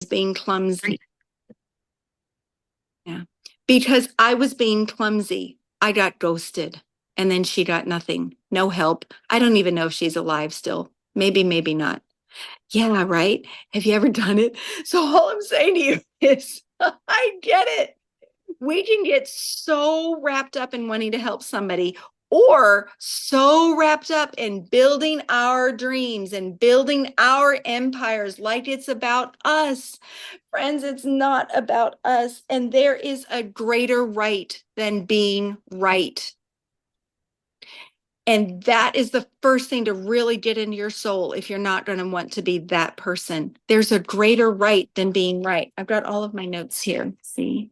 being clumsy. Yeah. Because I was being clumsy. I got ghosted and then she got nothing. No help. I don't even know if she's alive still. Maybe, maybe not. Yeah, right. Have you ever done it? So all I'm saying to you is I get it. We can get so wrapped up in wanting to help somebody or so wrapped up in building our dreams and building our empires like it's about us. Friends, it's not about us. And there is a greater right than being right. And that is the first thing to really get into your soul if you're not going to want to be that person. There's a greater right than being right. I've got all of my notes here. See?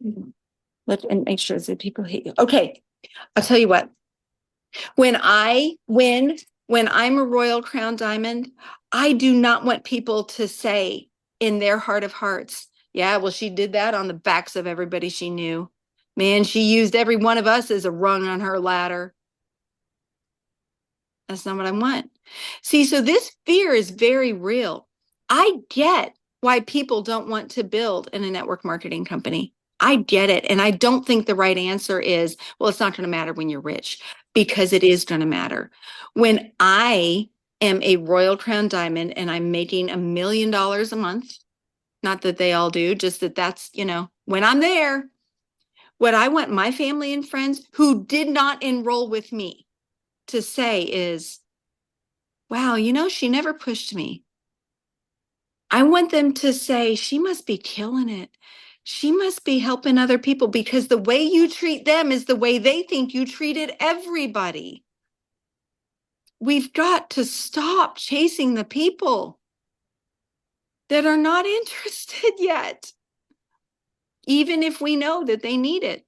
And make sure that people hate you. Okay, I'll tell you what. When I win, when I'm a Royal Crown Diamond, I do not want people to say in their heart of hearts, yeah, well, she did that on the backs of everybody she knew. Man, she used every one of us as a rung on her ladder. That's not what I want. See, so this fear is very real. I get why people don't want to build in a network marketing company. I get it. And I don't think the right answer is, well, it's not going to matter when you're rich, because it is going to matter. When I am a Royal Crown Diamond and I'm making $1 million a month, not that they all do, just that that's, when I'm there, what I want my family and friends who did not enroll with me to say is, wow, she never pushed me. I want them to say, she must be killing it. She must be helping other people, because the way you treat them is the way they think you treated everybody. We've got to stop chasing the people that are not interested yet, even if we know that they need it.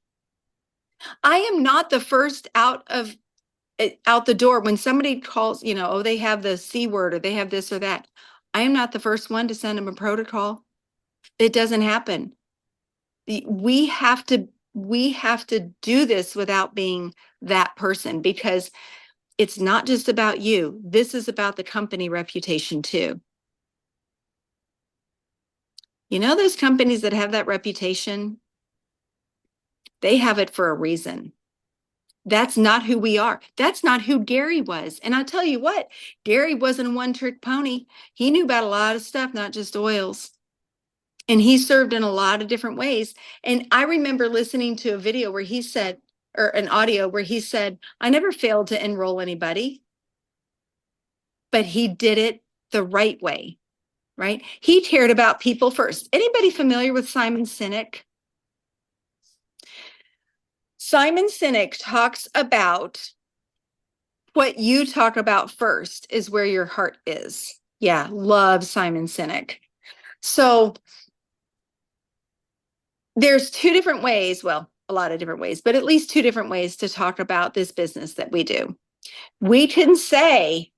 I am not the first out the door when somebody calls, oh, they have the C word or they have this or that. I am not the first one to send them a protocol. It doesn't happen. We have to do this without being that person, because it's not just about you. This is about the company reputation too. Those companies that have that reputation, they have it for a reason. That's not who we are. That's not who Gary was. And I'll tell you what, Gary wasn't a one-trick pony. He knew about a lot of stuff, not just oils. And he served in a lot of different ways. And I remember listening to a video where he said, or an audio where he said, I never failed to enroll anybody, but he did it the right way, right? He cared about people first. Anybody familiar with Simon Sinek? Simon Sinek talks about what you talk about first is where your heart is. Yeah, love Simon Sinek. So there's two different ways, well, a lot of different ways, but at least two different ways to talk about this business that we do. We can say,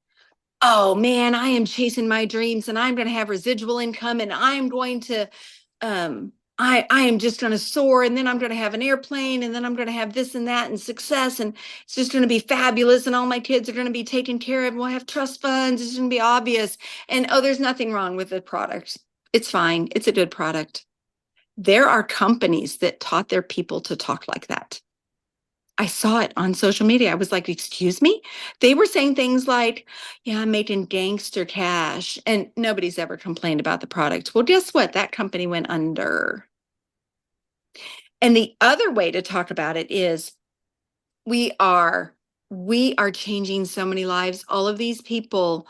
oh man, I am chasing my dreams and I'm going to have residual income and I'm going to, I am just going to soar, and then I'm going to have an airplane, and then I'm going to have this and that and success, and it's just going to be fabulous, and all my kids are going to be taken care of, and we'll have trust funds, it's going to be obvious, and oh, there's nothing wrong with the product. It's fine. It's a good product. There are companies that taught their people to talk like that. I saw it on social media. I was like, excuse me? They were saying things like, yeah, I'm making gangster cash. And nobody's ever complained about the product. Well, guess what? That company went under. And the other way to talk about it is we are changing so many lives. All of these people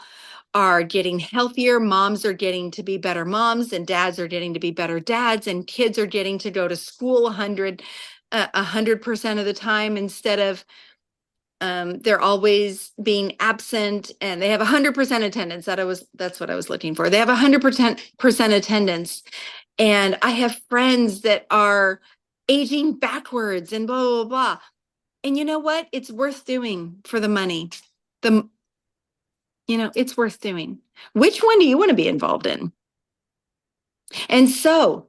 are getting healthier. Moms are getting to be better moms, and dads are getting to be better dads, and kids are getting to go to school 100% of the time, instead of they're always being absent, and they have 100% attendance. That's what I was looking for. They have 100% attendance. And I have friends that are aging backwards and blah, blah, blah. And you know what? It's worth doing for the money. It's worth doing. Which one do you want to be involved in? And so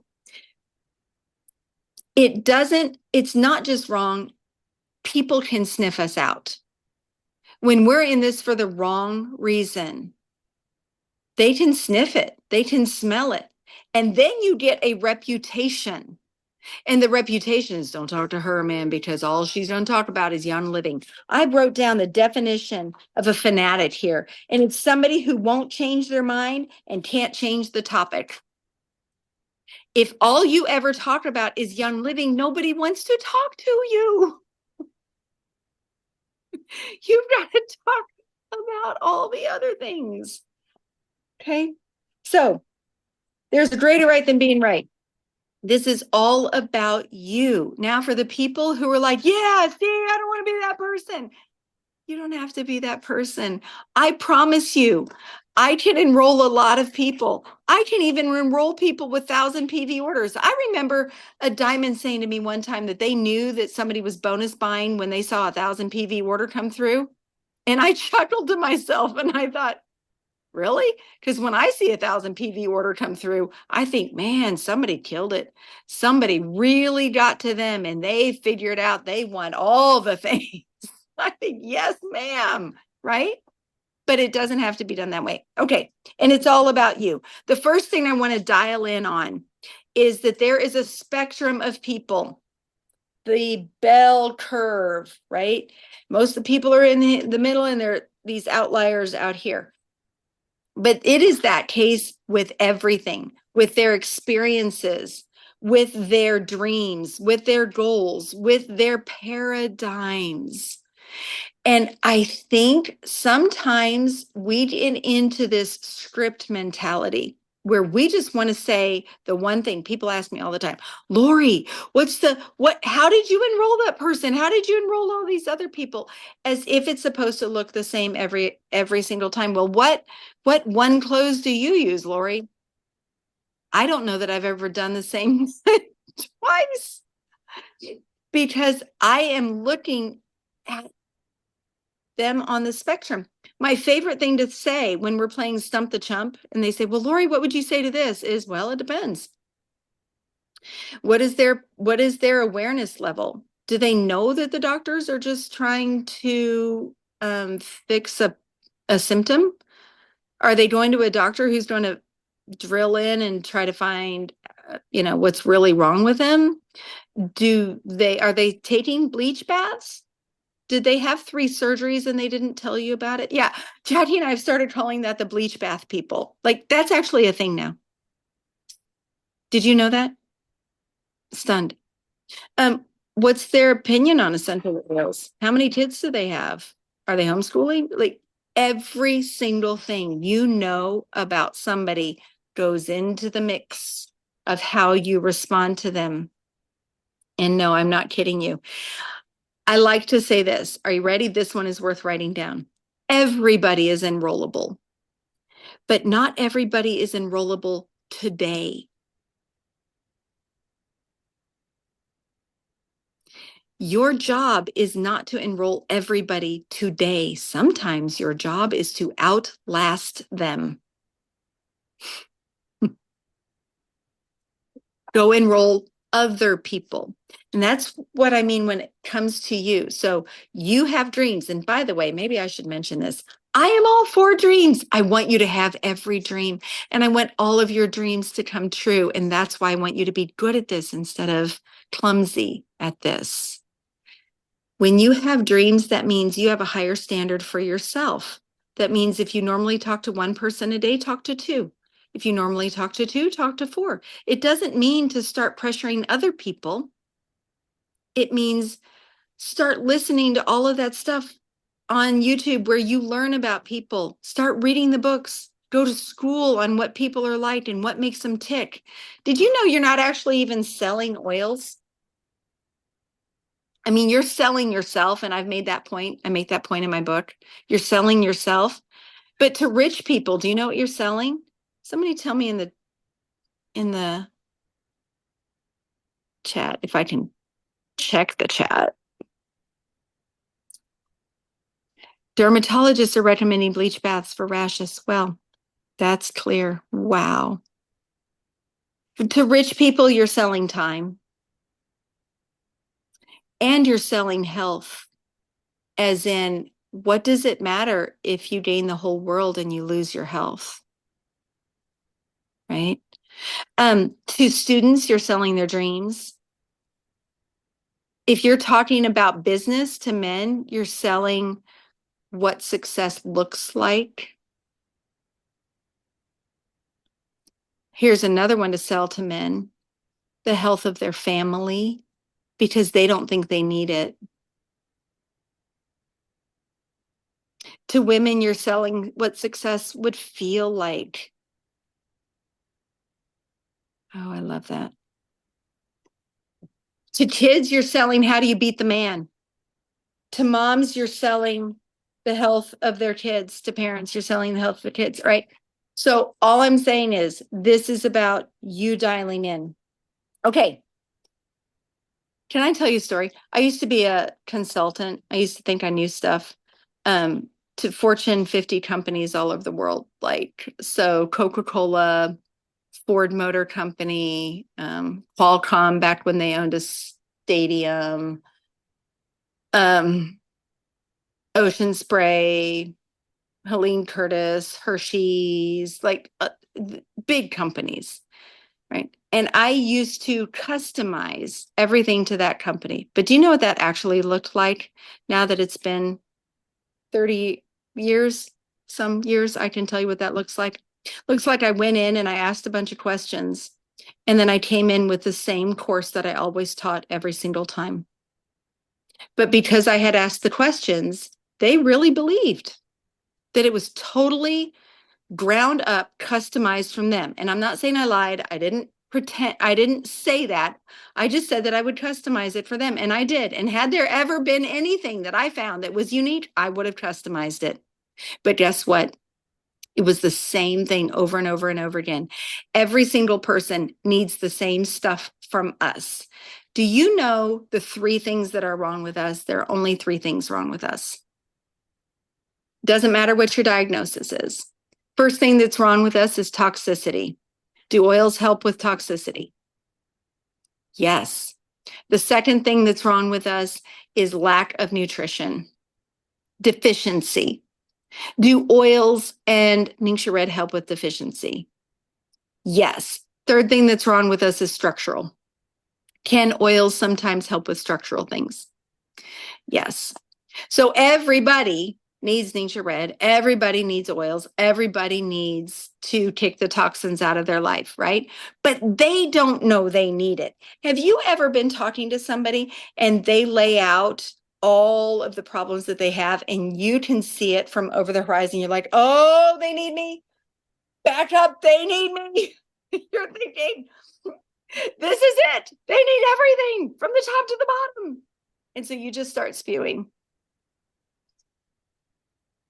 it's not just wrong. People can sniff us out. When we're in this for the wrong reason, they can sniff it. They can smell it. And then you get a reputation. And the reputation is don't talk to her, man, because all she's going to talk about is young living. I wrote down the definition of a fanatic here, and it's somebody who won't change their mind and can't change the topic. If all you ever talk about is young living, nobody wants to talk to you. You've got to talk about all the other things. Okay. So there's a greater right than being right. This is all about you. Now, for the people who are like, yeah, see, I don't want to be that person. You don't have to be that person. I promise you, I can enroll a lot of people. I can even enroll people with 1,000 PV orders. I remember a diamond saying to me one time that they knew that somebody was bonus buying when they saw 1,000 PV order come through. And I chuckled to myself and I thought, really? Because when I see 1,000 PV order come through, I think, man, somebody killed it. Somebody really got to them and they figured out they want all the things. I think, yes, ma'am. Right? But it doesn't have to be done that way. Okay. And it's all about you. The first thing I want to dial in on is that there is a spectrum of people, the bell curve, right? Most of the people are in the middle and there are these outliers out here. But it is that case with everything, with their experiences, with their dreams, with their goals, with their paradigms. And I think sometimes we get into this script mentality where we just want to say the one thing. People ask me all the time, Lori, how did you enroll that person? How did you enroll all these other people? As if it's supposed to look the same every single time. Well, what one close do you use, Lori? I don't know that I've ever done the same twice because I am looking at them on the spectrum. My favorite thing to say when we're playing Stump the Chump and they say, well, Lori, what would you say to this? Is, well, it depends. What is their awareness level? Do they know that the doctors are just trying to fix a symptom? Are they going to a doctor who's going to drill in and try to find, what's really wrong with them? Are they taking bleach baths? Did they have 3 surgeries and they didn't tell you about it? Yeah. Jackie and I have started calling that the bleach bath people. Like, that's actually a thing now. Did you know that? Stunned. What's their opinion on essential oils? How many kids do they have? Are they homeschooling? Like, every single thing you know about somebody goes into the mix of how you respond to them. And no, I'm not kidding you. I like to say this. Are you ready? This one is worth writing down. Everybody is enrollable, but not everybody is enrollable today. Your job is not to enroll everybody today. Sometimes your job is to outlast them. Go enroll other people. And that's what I mean when it comes to you. So you have dreams. And by the way, maybe I should mention this. I am all for dreams. I want you to have every dream. And I want all of your dreams to come true. And that's why I want you to be good at this instead of clumsy at this. When you have dreams, that means you have a higher standard for yourself. That means if you normally talk to 1 person a day, talk to 2. If you normally talk to 2, talk to 4. It doesn't mean to start pressuring other people. It means start listening to all of that stuff on YouTube where you learn about people. Start reading the books. Go to school on what people are like and what makes them tick. Did you know you're not actually even selling oils? I mean, you're selling yourself, and I've made that point. I make that point in my book. You're selling yourself. But to rich people, do you know what you're selling? Somebody tell me in the chat if I can check the chat. Dermatologists are recommending bleach baths for rashes. Well, that's clear. Wow. To rich people, you're selling time. And you're selling health. As in, what does it matter if you gain the whole world and you lose your health? Right? To students, you're selling their dreams. If you're talking about business to men, you're selling what success looks like. Here's another one to sell to men: the health of their family, because they don't think they need it. To women, you're selling what success would feel like. Oh, I love that. To kids, you're selling how do you beat the man. To moms, you're selling the health of their kids. To parents, you're selling the health of the kids, right? So all I'm saying is this is about you dialing in. Okay. Can I tell you a story? I used to be a consultant. I used to think I knew stuff, to Fortune 50 companies all over the world, like so Coca-Cola, Ford Motor Company, Qualcomm back when they owned a stadium, um, Ocean Spray, Helene Curtis, Hershey's, like big companies, right? And I used to customize everything to that company. But do you know what that actually looked like now that it's been 30 years? Some years, I can tell you what that looks like. Looks like I went in and I asked a bunch of questions. And then I came in with the same course that I always taught every single time. But because I had asked the questions, they really believed that it was totally ground up, customized from them. And I'm not saying I lied. I didn't pretend, I didn't say that. I just said that I would customize it for them. And I did. And had there ever been anything that I found that was unique, I would have customized it. But guess what? It was the same thing over and over and over again. Every single person needs the same stuff from us. Do you know the 3 things that are wrong with us? There are only 3 things wrong with us. Doesn't matter what your diagnosis is. First thing that's wrong with us is toxicity. Do oils help with toxicity? Yes. The second thing that's wrong with us is lack of nutrition, deficiency. Do oils and Ningxia Red help with deficiency? Yes. Third thing that's wrong with us is structural. Can oils sometimes help with structural things? Yes. So everybody needs Ningxia Red. Everybody needs oils. Everybody needs to kick the toxins out of their life, right? But they don't know they need it. Have you ever been talking to somebody and they lay out all of the problems that they have and you can see it from over the horizon? You're like, oh, they need me. Back up. They need me. You're thinking, this is it. They need everything from the top to the bottom. And so you just start spewing.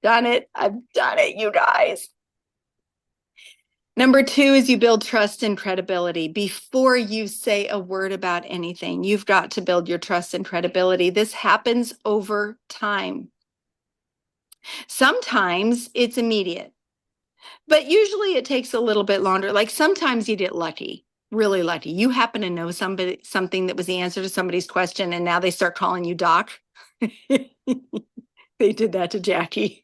Done it. I've done it, you guys. Number 2 is you build trust and credibility. Before you say a word about anything, you've got to build your trust and credibility. This happens over time. Sometimes it's immediate, but usually it takes a little bit longer. Like sometimes you get lucky, really lucky. You happen to know something that was the answer to somebody's question, and now they start calling you doc. They did that to Jackie.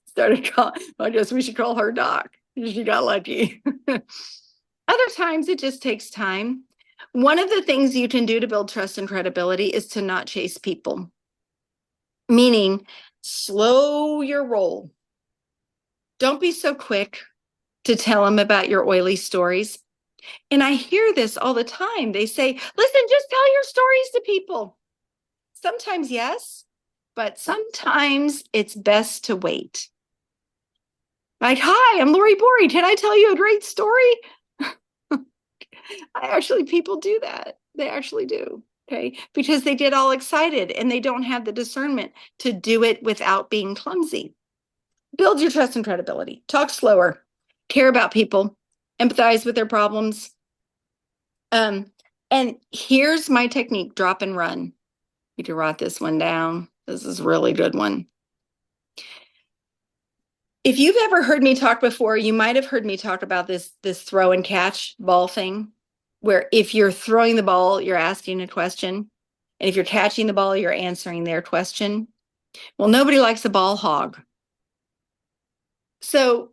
Started calling, I guess we should call her doc. She got lucky. Other times it just takes time. One of the things you can do to build trust and credibility is to not chase people, meaning slow your roll. Don't be so quick to tell them about your oily stories. And I hear this all the time. They say, listen, just tell your stories to people. Sometimes yes, but sometimes it's best to wait. Like, hi, I'm Lori Bory. Can I tell you a great story? People do that. They actually do. Okay. Because they get all excited and they don't have the discernment to do it without being clumsy. Build your trust and credibility. Talk slower. Care about people. Empathize with their problems. And here's my technique: drop and run. You can write this one down. This is a really good one. If you've ever heard me talk before, you might have heard me talk about this throw and catch ball thing, where if you're throwing the ball, you're asking a question. And if you're catching the ball, you're answering their question. Well, nobody likes a ball hog. So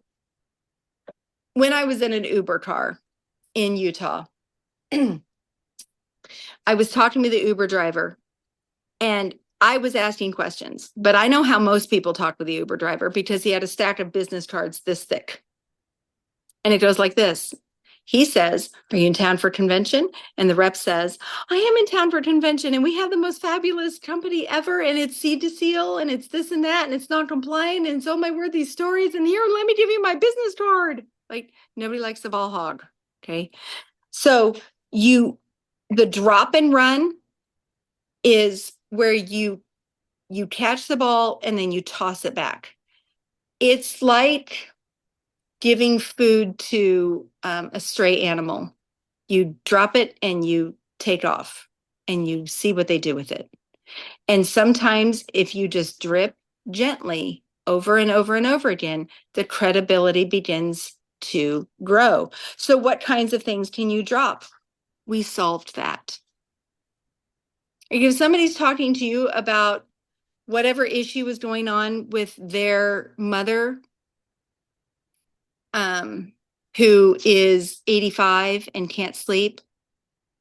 When I was in an Uber car in Utah, I was talking to the Uber driver and I was asking questions, but I know how most people talk with the Uber driver because he had a stack of business cards this thick. And it goes like this. He says, "Are you in town for convention?" And the rep says, "I am in town for convention and we have the most fabulous company ever. And it's seed to seal and it's this and that and it's not compliant. And so my word, these stories. And here, let me give you my business card." Like nobody likes the ball hog. Okay. So the drop and run is where you catch the ball and then you toss it back. It's like giving food to a stray animal. You drop it and you take off and you see what they do with it. And sometimes if you just drip gently over and over and over again, the credibility begins to grow. So what kinds of things can you drop? We solved that. If somebody's talking to you about whatever issue is going on with their mother, who is 85 and can't sleep,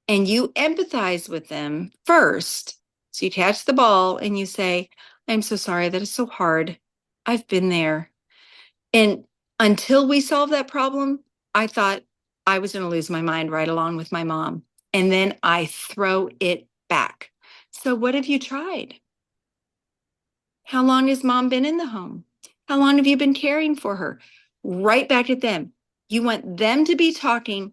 and you empathize with them first. So you catch the ball and you say, "I'm so sorry. That is so hard. I've been there." And until we solve that problem, I thought I was going to lose my mind right along with my mom. And then I throw it back. "So what have you tried? How long has mom been in the home? How long have you been caring for her?" Right back at them. You want them to be talking,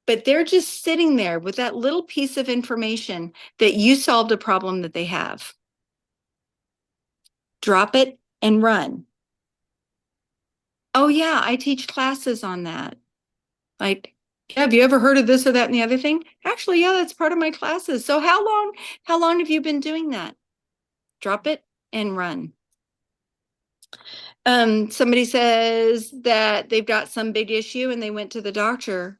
but they're just sitting there with that little piece of information that you solved a problem that they have. Drop it and run. "Oh, yeah, I teach classes on that." Like, "Yeah, have you ever heard of this or that and the other thing?" "Actually, yeah, that's part of my classes." "So how long have you been doing that?" Drop it and run. Somebody says that they've got some big issue and they went to the doctor.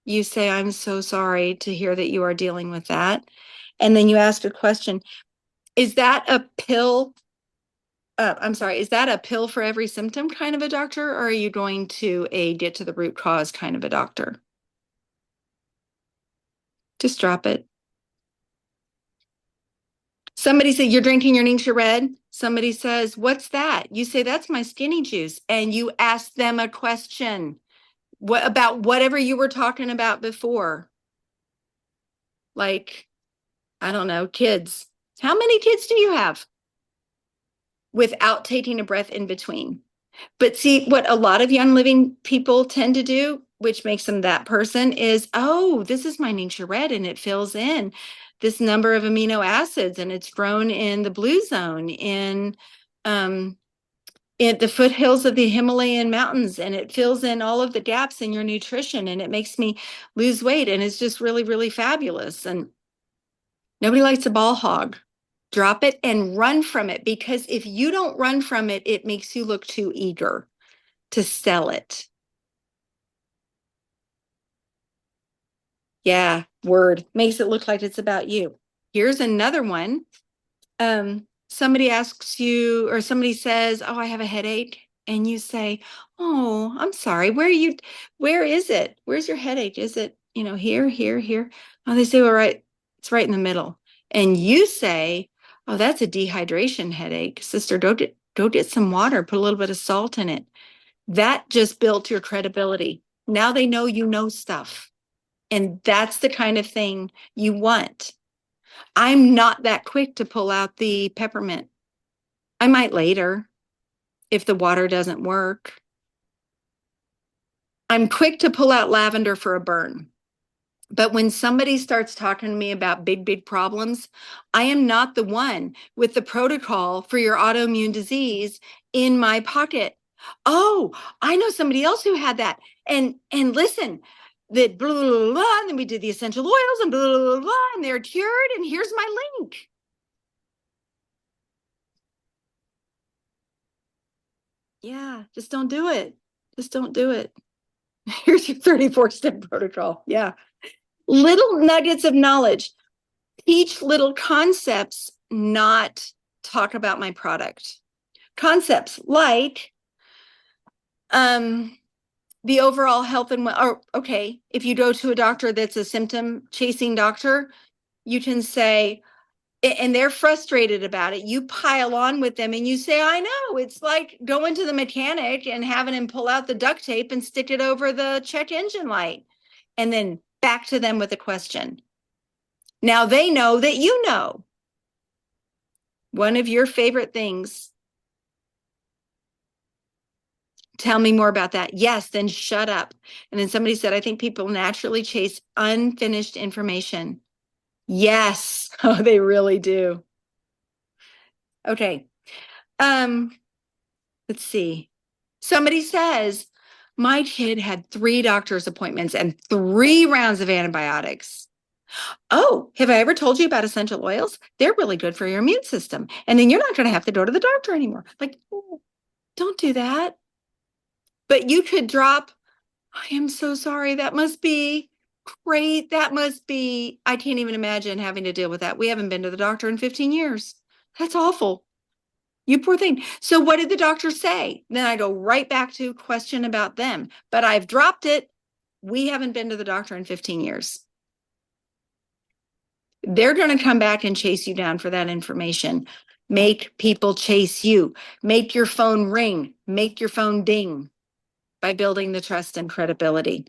You say, "I'm so sorry to hear that you are dealing with that." And then you ask a question. Is that a pill? I'm sorry, is that a pill for every symptom kind of a doctor? Or are you going to a get to the root cause kind of a doctor? Just drop it. Somebody said, "You're drinking your Ningxia Red." Somebody says, "What's that?" You say, "That's my skinny juice." And you ask them a question. What about whatever you were talking about before? Like, I don't know, kids. How many kids do you have? Without taking a breath in between. But see, what a lot of young living people tend to do, which makes them that person, is, "Oh, this is my Ningxia Red and it fills in this number of amino acids and it's grown in the blue zone um, in the foothills of the Himalayan mountains, and it fills in all of the gaps in your nutrition and it makes me lose weight and it's just really, really fabulous." And nobody likes a ball hog. Drop it and run from it, because if you don't run from it, it makes you look too eager to sell it. Yeah, word makes it look like it's about you. Here's another one. Somebody asks you, or somebody says, "Oh, I have a headache." And you say, "Oh, I'm sorry. Where is it? Where's your headache? Is it, here, here, here?" Oh, they say, "Well, right, it's right in the middle." And you say, "Oh, that's a dehydration headache. Sister, go get some water, put a little bit of salt in it." That just built your credibility. Now they know you know stuff. And that's the kind of thing you want. I'm not that quick to pull out the peppermint. I might later if the water doesn't work. I'm quick to pull out lavender for a burn. But when somebody starts talking to me about big, big problems, I am not the one with the protocol for your autoimmune disease in my pocket. "Oh, I know somebody else who had that. And listen, that blah, blah, blah, blah, and then we did the essential oils and blah, blah, blah, blah, and they're cured, and here's my link." Yeah, just don't do it. Just don't do it. Here's your 34-step protocol. Yeah. Little nuggets of knowledge. Teach little concepts, not talk about my product. Concepts like the overall health and or okay, if you go to a doctor that's a symptom chasing doctor, you can say, and they're frustrated about it. You pile on with them and you say, I know, it's like going to the mechanic and having him pull out the duct tape and stick it over the check engine light, and then back to them with a question. Now they know that you know. One of your favorite things. Tell me more about that. Yes, then shut up. And then somebody said, I think people naturally chase unfinished information. Yes. Oh, they really do. Okay. Let's see. Somebody says, my kid had 3 doctor's appointments and 3 rounds of antibiotics. Oh, have I ever told you about essential oils? They're really good for your immune system. And then you're not going to have to go to the doctor anymore. Like, oh, don't do that. But you could drop, I am so sorry. That must be great. That must be, I can't even imagine having to deal with that. We haven't been to the doctor in 15 years. That's awful. You poor thing. So what did the doctor say? Then I go right back to question about them. But I've dropped it. We haven't been to the doctor in 15 years. They're going to come back and chase you down for that information. Make people chase you. Make your phone ring. Make your phone ding by building the trust and credibility.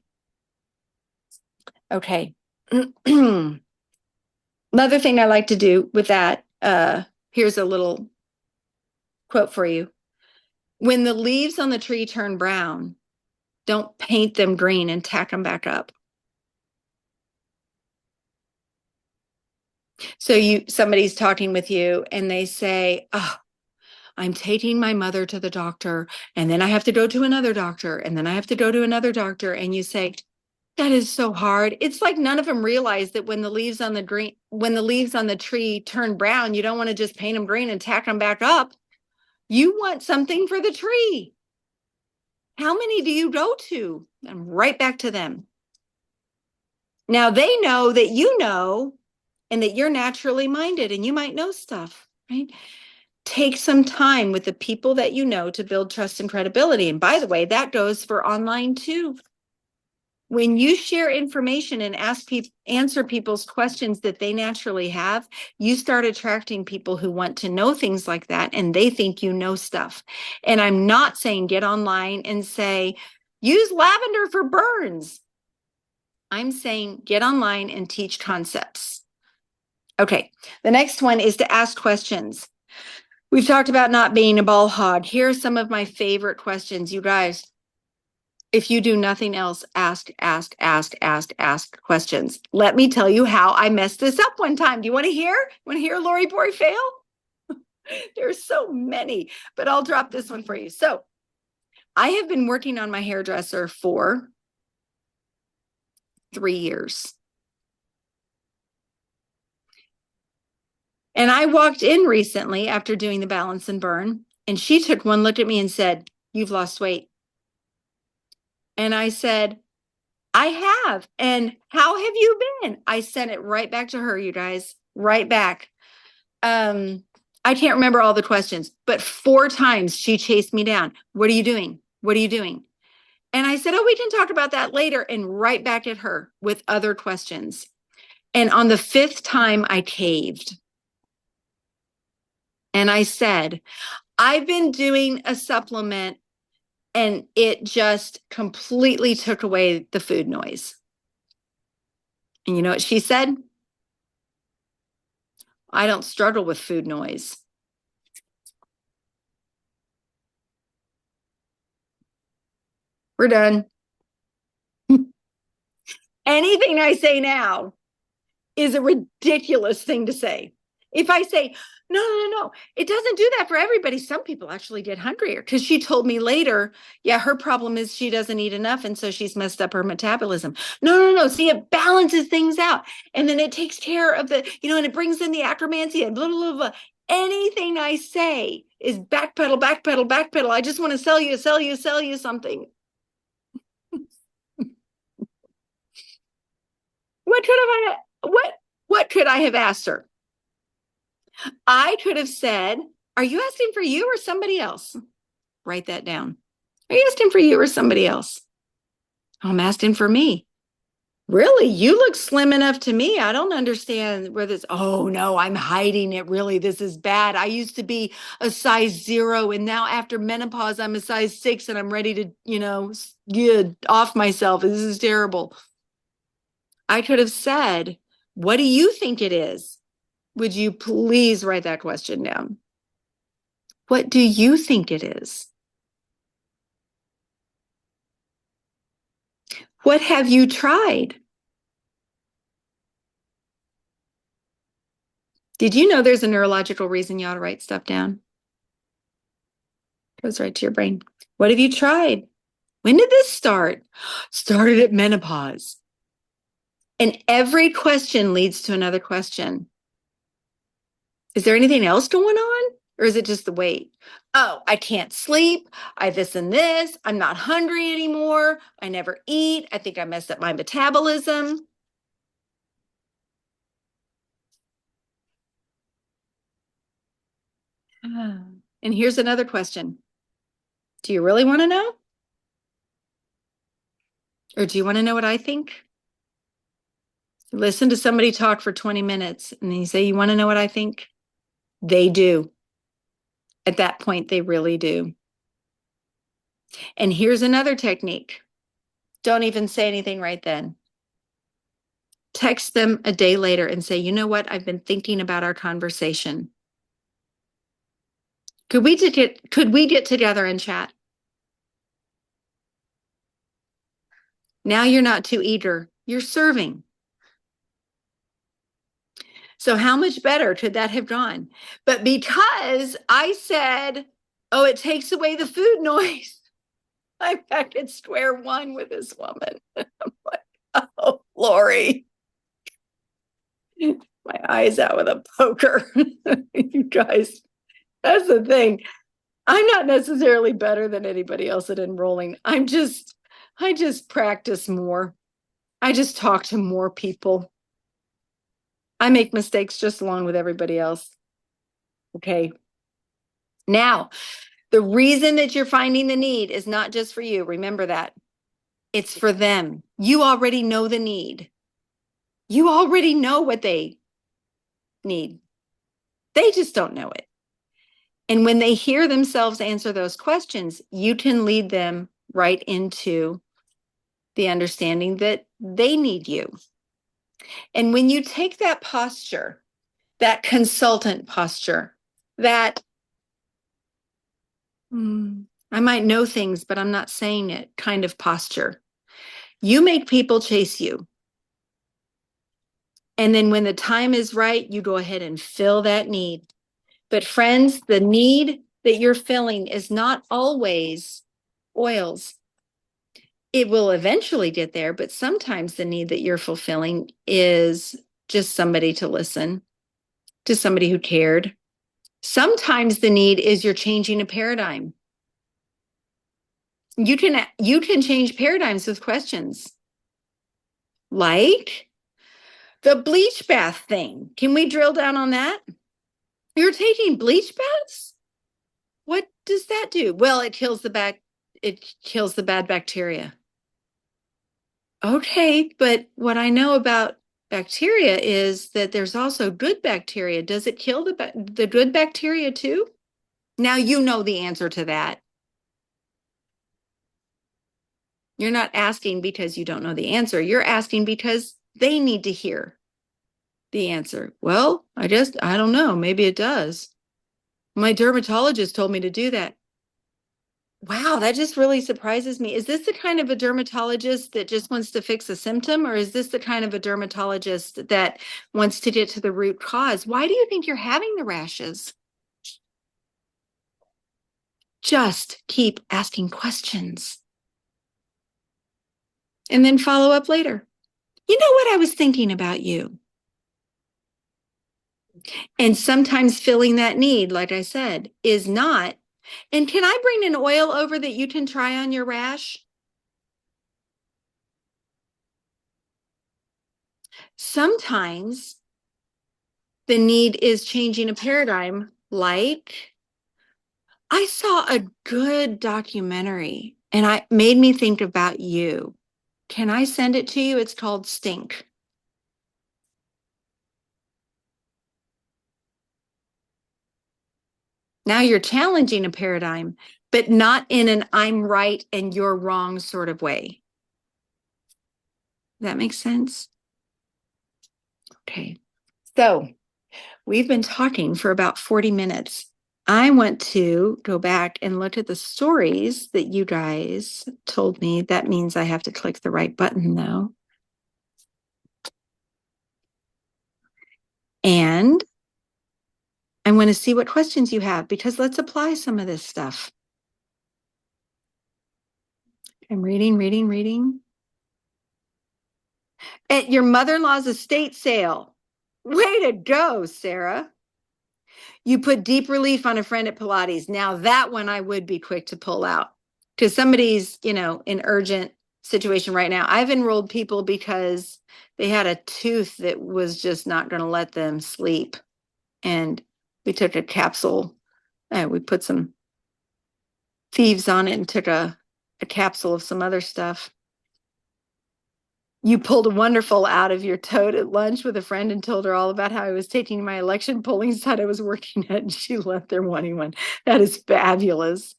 Okay. Another thing I like to do with that, here's a little quote for you. When the leaves on the tree turn brown, don't paint them green and tack them back up. So somebody's talking with you and they say, oh, I'm taking my mother to the doctor, and then I have to go to another doctor, and then I have to go to another doctor. And you say, that is so hard. It's like none of them realize that when the leaves on the tree turn brown, you don't want to just paint them green and tack them back up. You want something for the tree. How many do you go to? And right back to them. Now they know that you know, and that you're naturally minded and you might know stuff, right? Take some time with the people that you know to build trust and credibility. And by the way, that goes for online too. When you share information and answer people's questions that they naturally have, you start attracting people who want to know things like that, and they think you know stuff. And I'm not saying get online and say, use lavender for burns. I'm saying get online and teach concepts. Okay, the next one is to ask questions. We've talked about not being a ball hog. Here are some of my favorite questions, you guys. If you do nothing else, ask questions. Let me tell you how I messed this up one time. Do you want to hear? Want to hear Lori Boy fail? There's so many, but I'll drop this one for you. So I have been working on my hairdresser for 3 years. And I walked in recently after doing the balance and burn, and she took one look at me and said, you've lost weight. And I said, I have. And how have you been? I sent it right back to her, you guys, right back. I can't remember all the questions, but 4 times she chased me down. What are you doing? What are you doing? And I said, oh, we can talk about that later. And right back at her with other questions. And on the 5th time, I caved. And I said, I've been doing a supplement and it just completely took away the food noise. And you know what she said? I don't struggle with food noise. We're done. Anything I say now is a ridiculous thing to say. If I say, no, it doesn't do that for everybody. Some people actually get hungrier, because she told me later, yeah, her problem is she doesn't eat enough, and so she's messed up her metabolism. No. See, it balances things out, and then it takes care of the, and it brings in the acromancy and blah, blah, blah. Anything I say is backpedal. I just want to sell you something. What could I have asked her? I could have said, are you asking for you or somebody else? Write that down. Are you asking for you or somebody else? I'm asking for me. Really? You look slim enough to me. I don't understand where this, oh no, I'm hiding it. Really, this is bad. I used to be a size 0, and now after menopause, I'm a size 6, and I'm ready to, get off myself. This is terrible. I could have said, what do you think it is? Would you please write that question down? What do you think it is? What have you tried? Did you know there's a neurological reason you ought to write stuff down? Goes right to your brain. What have you tried? When did this start? Started at menopause. And every question leads to another question. Is there anything else going on? Or is it just the weight? Oh, I can't sleep. I this and this. I'm not hungry anymore. I never eat. I think I messed up my metabolism. And here's another question. Do you really want to know? Or do you want to know what I think? Listen to somebody talk for 20 minutes and then you say, you want to know what I think? They do. At that point, they really do. And here's another technique. Don't even say anything right then. Text them a day later and say, you know what? I've been thinking about our conversation. Could we get together and chat? Now you're not too eager. You're serving. So how much better could that have gone? But because I said, oh, it takes away the food noise, I'm back at square one with this woman. I'm like, oh, Lori, my eyes out with a poker. You guys, that's the thing. I'm not necessarily better than anybody else at Enrolling. I just practice more. I just talk to more people. I make mistakes just along with everybody else. Okay. Now, the reason that you're finding the need is not just for you. Remember that. It's for them. You already know the need. You already know what they need. They just don't know it. And when they hear themselves answer those questions, you can lead them right into the understanding that they need you. And when you take that posture, that consultant posture, that I might know things, but I'm not saying it kind of posture, you make people chase you. And then when the time is right, you go ahead and fill that need. But friends, the need that you're filling is not always oils. It will eventually get there, but sometimes the need that you're fulfilling is just somebody to listen, to somebody who cared. Sometimes the need is you're changing a paradigm. You can change paradigms with questions. Like the bleach bath thing. Can we drill down on that? You're taking bleach baths? What does that do? Well, it kills the bad bacteria. Okay, but what I know about bacteria is that there's also good bacteria. Does it kill the good bacteria too? Now you know the answer to that. You're not asking because you don't know the answer. You're asking because they need to hear the answer. Well, I don't know. Maybe it does. My dermatologist told me to do that. Wow, that just really surprises me. Is this the kind of a dermatologist that just wants to fix a symptom, or is this the kind of a dermatologist that wants to get to the root cause? Why do you think you're having the rashes? Just keep asking questions and then follow up later. You know what I was thinking about you? And sometimes filling that need, like I said, is not. And can I bring an oil over that you can try on your rash? Sometimes the need is changing a paradigm, like I saw a good documentary and it made me think about you. Can I send it to you? It's called Stink. Now you're challenging a paradigm, but not in an I'm right and you're wrong sort of way. That makes sense? Okay. So we've been talking for about 40 minutes. I want to go back and look at the stories that you guys told me. That means I have to click the right button, though. And I want to see what questions you have, because let's apply some of this stuff. I'm reading. At your mother-in-law's estate sale. Way to go, Sarah. You put deep relief on a friend at Pilates. Now that one I would be quick to pull out, because somebody's, in urgent situation right now. I've enrolled people because they had a tooth that was just not going to let them sleep. And we took a capsule, we put some thieves on it and took a capsule of some other stuff. You pulled a wonderful out of your tote at lunch with a friend and told her all about how I was taking my election polling site I was working at, and she left there wanting one. That is fabulous.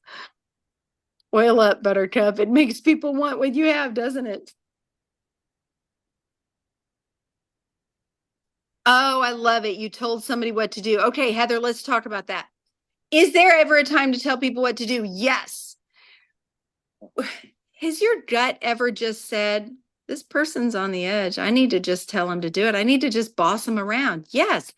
Oil up, Buttercup. It makes people want what you have, doesn't it? Oh, I love it. You told somebody what to do. Okay, Heather, let's talk about that. Is there ever a time to tell people what to do? Yes. Has your gut ever just said, this person's on the edge. I need to just tell him to do it. I need to just boss him around. Yes.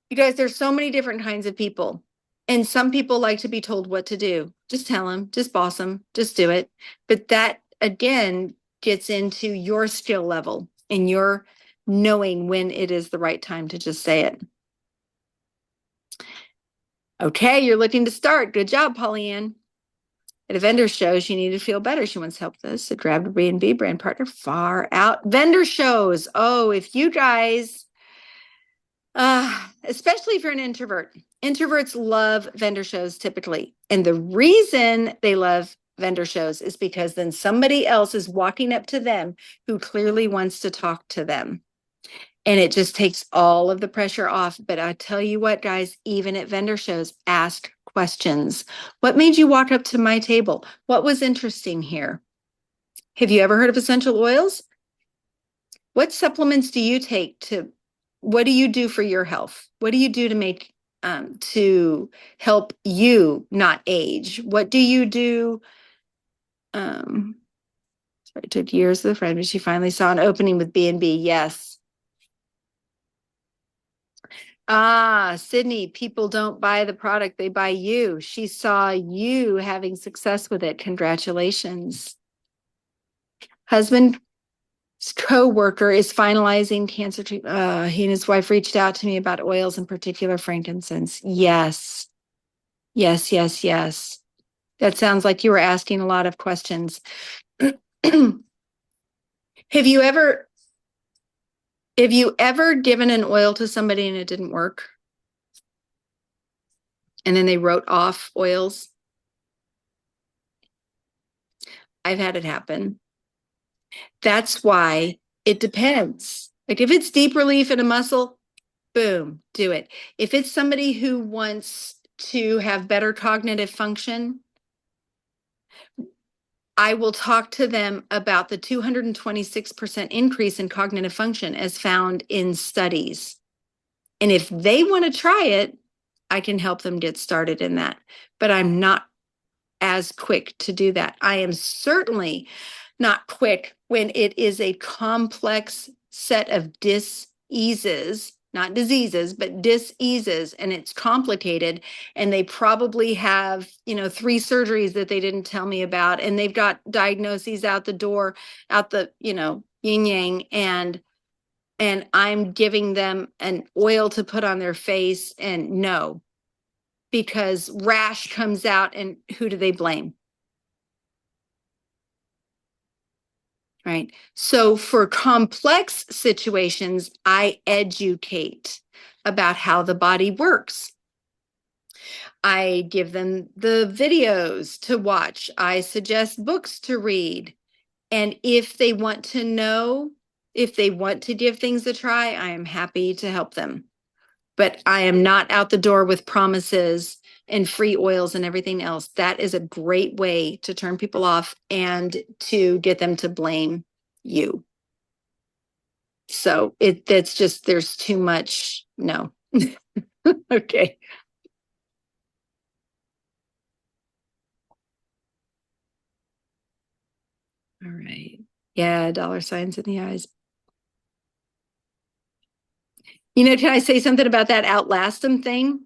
You guys, there's so many different kinds of people. And some people like to be told what to do. Just tell them, just boss them, just do it. But that, again, gets into your skill level and your knowing when it is the right time to just say it. Okay, you're looking to start. Good job, Pollyann. At a vendor show, she needed to feel better. She wants help with this. So grabbed a B&B brand partner far out. Vendor shows. Oh, if you guys, especially if you're an introvert, introverts love vendor shows typically. And the reason they love vendor shows is because then somebody else is walking up to them who clearly wants to talk to them. And it just takes all of the pressure off. But I tell you what, guys, even at vendor shows, ask questions. What made you walk up to my table? What was interesting here? Have you ever heard of essential oils? What supplements do you take what do you do for your health? What do you do to make, to help you not age? What do you do? Sorry, it took years of the friend, but she finally saw an opening with B&B. Yes. Sydney, people don't buy the product, they buy you. She saw you having success with it. Congratulations. Husband's co-worker is finalizing cancer treatment. He and his wife reached out to me about oils, in particular frankincense. Yes. Yes. That sounds like you were asking a lot of questions. Have you ever given an oil to somebody and it didn't work? And then they wrote off oils? I've had it happen. That's why it depends. Like if it's deep relief in a muscle, boom, do it. If it's somebody who wants to have better cognitive function, I will talk to them about the 226% increase in cognitive function as found in studies. And if they want to try it, I can help them get started in that. But I'm not as quick to do that. I am certainly not quick when it is a complex set of diseases, not diseases, but diseases, and it's complicated. And they probably have, 3 surgeries that they didn't tell me about, and they've got diagnoses out the door, out the, yin yang, and I'm giving them an oil to put on their face, and no, because rash comes out, and who do they blame? Right. So for complex situations, I educate about how the body works. I give them the videos to watch. I suggest books to read. And if they want to know, if they want to give things a try, I am happy to help them. But I am not out the door with promises and free oils and everything else. That is a great way to turn people off and to get them to blame you. So that's just, there's too much. No. Okay. All right. Yeah, dollar signs in the eyes. Can I say something about that outlast them thing?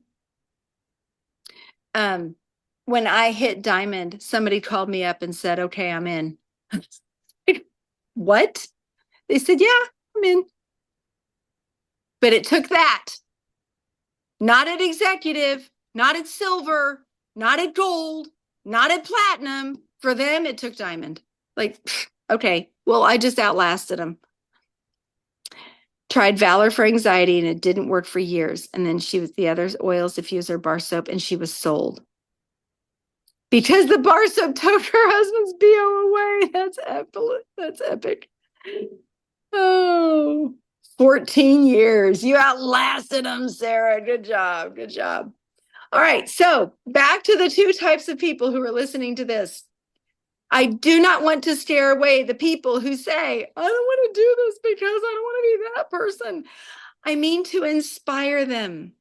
Um, when I hit diamond, somebody called me up and said, "Okay, I'm in." What? They said, "Yeah, I'm in." But it took that. Not at executive, not at silver, not at gold, not at platinum. For them, it took diamond. Like, okay, well, I just outlasted them. Tried Valor for anxiety and it didn't work for years. And then she was the other oils, diffuser, bar soap, and she was sold. Because the bar soap took her husband's BO away. That's epic. That's epic. Oh, 14 years. You outlasted him, Sarah. Good job. Good job. All right. So back to the two types of people who are listening to this. I do not want to scare away the people who say, I don't want to do this because I don't want to be that person. I mean to inspire them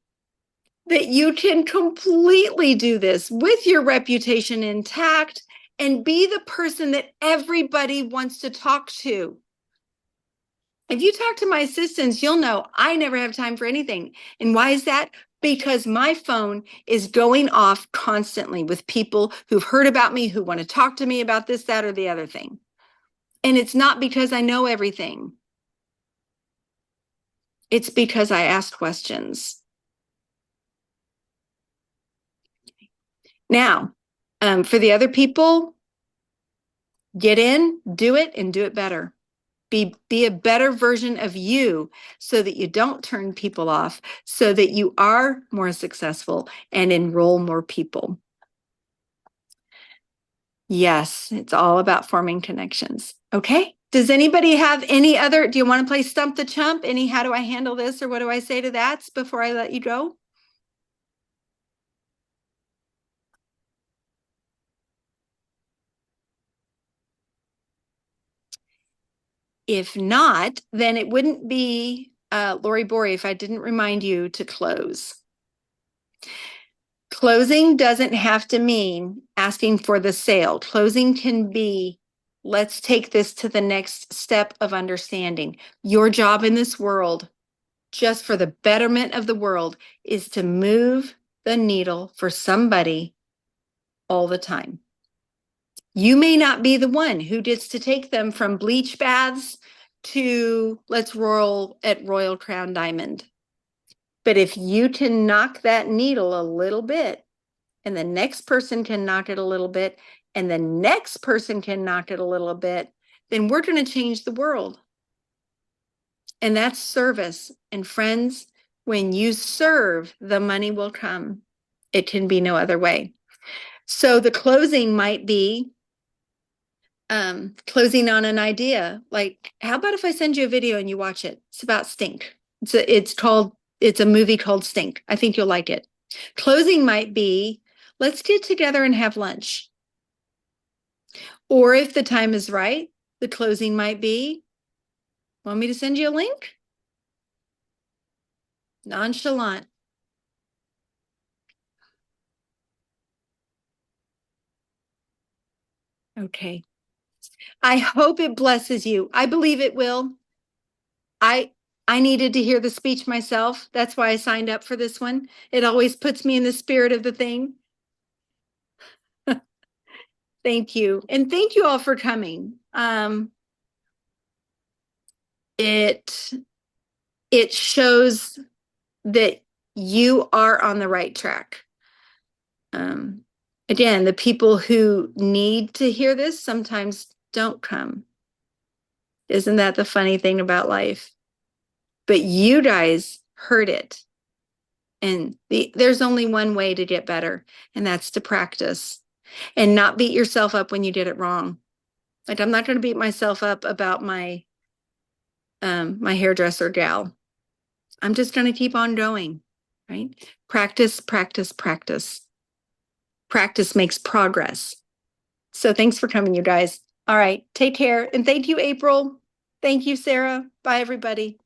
that you can completely do this with your reputation intact and be the person that everybody wants to talk to. If you talk to my assistants, you'll know I never have time for anything. And why is that? Because my phone is going off constantly with people who've heard about me, who want to talk to me about this, that, or the other thing. And it's not because I know everything. It's because I ask questions. Now, for the other people, get in, do it, and do it better. Be a better version of you so that you don't turn people off, so that you are more successful and enroll more people. Yes, it's all about forming connections. Okay. Does anybody have any other? Do you want to play Stump the Chump? Any, how do I handle this or what do I say to that before I let you go? If not, then it wouldn't be Lori Bori if I didn't remind you to close. Closing doesn't have to mean asking for the sale. Closing can be, let's take this to the next step of understanding. Your job in this world, just for the betterment of the world, is to move the needle for somebody all the time. You may not be the one who gets to take them from bleach baths to let's roll at Royal Crown Diamond. But if you can knock that needle a little bit, and the next person can knock it a little bit, and the next person can knock it a little bit, then we're going to change the world. And that's service. And friends, when you serve, the money will come. It can be no other way. So the closing might be closing on an idea. Like, how about if I send you a video and you watch it? It's about stink. It's a movie called Stink. I think you'll like it. Closing might be, let's get together and have lunch. Or if the time is right, the closing might be, want me to send you a link? Nonchalant. Okay. I hope it blesses you. I believe it will. I I needed to hear the speech myself. That's why I signed up for this one. It always puts me in the spirit of the thing. Thank you. And thank you all for coming. It shows that you are on the right track. Again, the people who need to hear this sometimes don't come. Isn't that the funny thing about life? But you guys heard it. And there's only one way to get better, and that's to practice and not beat yourself up when you did it wrong. Like, I'm not going to beat myself up about my hairdresser gal. I'm just going to keep on going, right? Practice, practice, practice. Practice makes progress. So thanks for coming, you guys. All right, take care. And thank you, April. Thank you, Sarah. Bye, everybody.